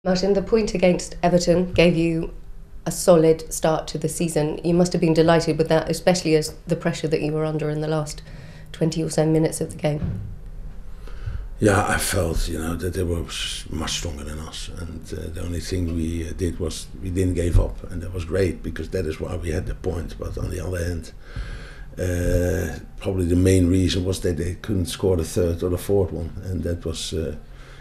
Martin, the point against Everton gave you a solid start to the season. You must have been delighted with that, especially as the pressure that you were under in the last 20 or so minutes of the game. Yeah, I felt, that they were much stronger than us, and the only thing we did was we didn't give up, and that was great because that is why we had the point. But on the other hand, probably the main reason was that they couldn't score the third or the fourth one, and that was,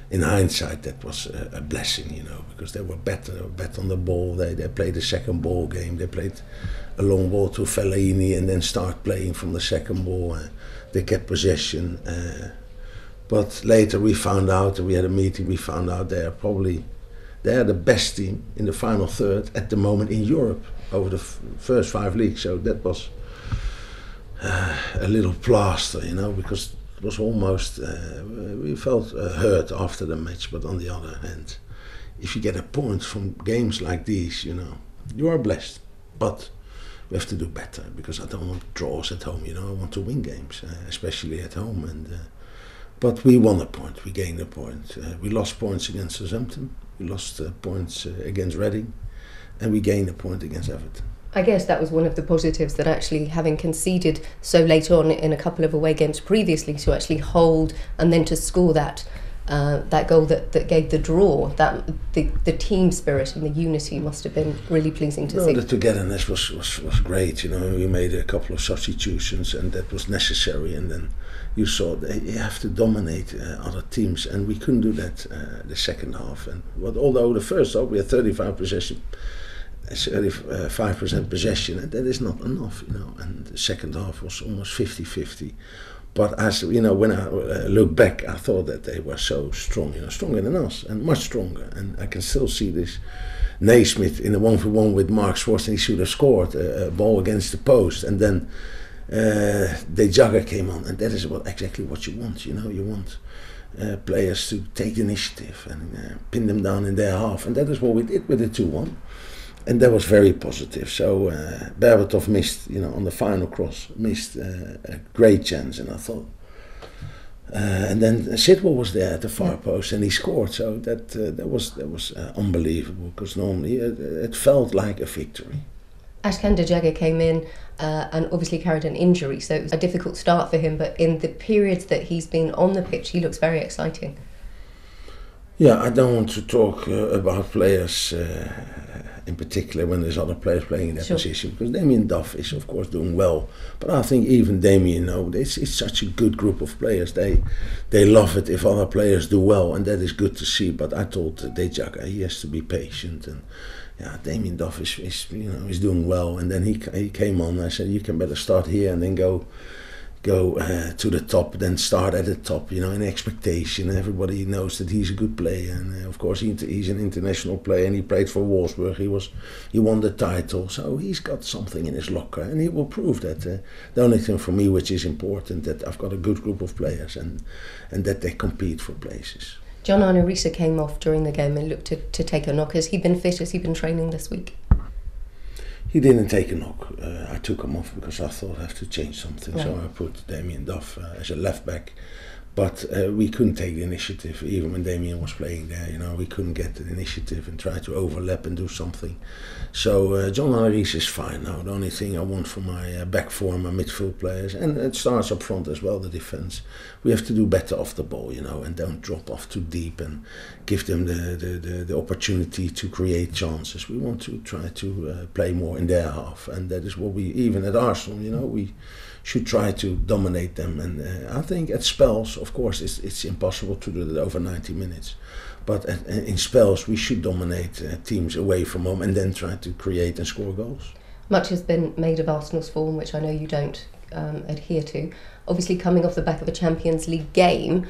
in hindsight, that was a blessing, because they were better on the ball. They played the second ball game. They played a long ball to Fellaini and then start playing from the second ball. They kept possession. But later we found out, we had a meeting, we found out they are the best team in the final third at the moment in Europe over the first 5 leagues. So that was a little plaster, because it was almost, we felt hurt after the match. But on the other hand, if you get a point from games like these, you are blessed. But we have to do better because I don't want draws at home, I want to win games, especially at home. But we won a point, we gained a point. We lost points against Southampton, we lost points against Reading, and we gained a point against Everton. I guess that was one of the positives, that actually having conceded so late on in a couple of away games previously, to actually hold and then to score that goal that gave the draw, that the team spirit and the unity must have been really pleasing to see. The togetherness was great, we made a couple of substitutions and that was necessary, and then you saw that you have to dominate other teams, and we couldn't do that the second half. Although the first half we had 35% possession, and that is not enough, and the second half was almost 50-50. But as when I look back, I thought that they were so strong, stronger than us and much stronger. And I can still see this Naismith in a 1-for-1 with Mark Schwartz, and he should have scored a ball against the post. And then De Jagger came on, and that is exactly what you want. You want players to take the initiative and pin them down in their half, and that is what we did with the 2-1. And that was very positive. So Berbatov missed, on the final cross, missed a great chance, and I thought. And then Sidwell was there at the far post, and he scored. So that was unbelievable, because normally it felt like a victory. Ashkan De Jagger came in and obviously carried an injury, so it was a difficult start for him. But in the periods that he's been on the pitch, he looks very exciting. Yeah, I don't want to talk about players in particular when there's other players playing in that position, because Damien Duff is of course doing well, but I think even Damien, it's such a good group of players. They love it if other players do well, and that is good to see. But I told De Jagger he has to be patient, and Damien Duff is doing well, and then he came on. I said, you can better start here and then go to the top, then start at the top, in expectation. Everybody knows that he's a good player, and of course he's an international player, and he played for Wolfsburg. He won the title, so he's got something in his locker, and he will prove that. The only thing for me which is important, that I've got a good group of players, and that they compete for places. John Arne Riise came off during the game and looked to take a knock. Has he been fit? Has he been training this week? He didn't take a knock. I took him off because I thought I have to change something. Right. So I put Damien Duff as a left back. But we couldn't take the initiative, even when Damien was playing there. We couldn't get the initiative and try to overlap and do something. So John Arne Riise is fine now. The only thing I want for my back four, my midfield players, and it starts up front as well, the defence. We have to do better off the ball, and don't drop off too deep and give them the opportunity to create chances. We want to try to play more in their half, and that is what we, even at Arsenal, we should try to dominate them. And I think at spells, of course, it's impossible to do that over 90 minutes. But in spells, we should dominate teams away from home and then try to create and score goals. Much has been made of Arsenal's form, which I know you don't adhere to. Obviously, coming off the back of a Champions League game,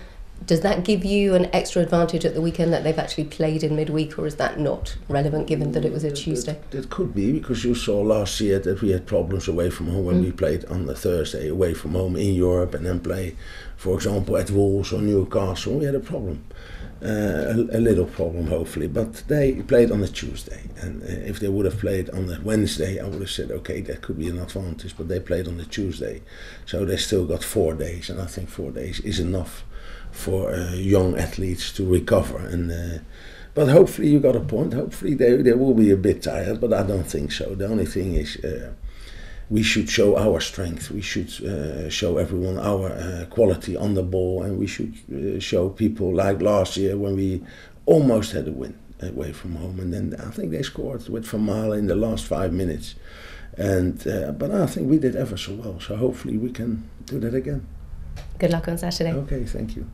does that give you an extra advantage at the weekend that they've actually played in midweek, or is that not relevant given that it was a Tuesday? That could be, because you saw last year that we had problems away from home when we played on the Thursday away from home in Europe, and then play, for example, at Wolves or Newcastle. We had a problem, a little problem hopefully, but they played on a Tuesday, and if they would have played on the Wednesday, I would have said okay, that could be an advantage, but they played on the Tuesday, so they still got 4 days, and I think 4 days is enough for young athletes to recover. But hopefully you got a point. Hopefully they will be a bit tired, but I don't think so. The only thing is we should show our strength. We should show everyone our quality on the ball, and we should show people like last year when we almost had a win away from home, and then I think they scored with Van Malen in the last 5 minutes. And but I think we did ever so well. So hopefully we can do that again. Good luck on Saturday. Okay, thank you.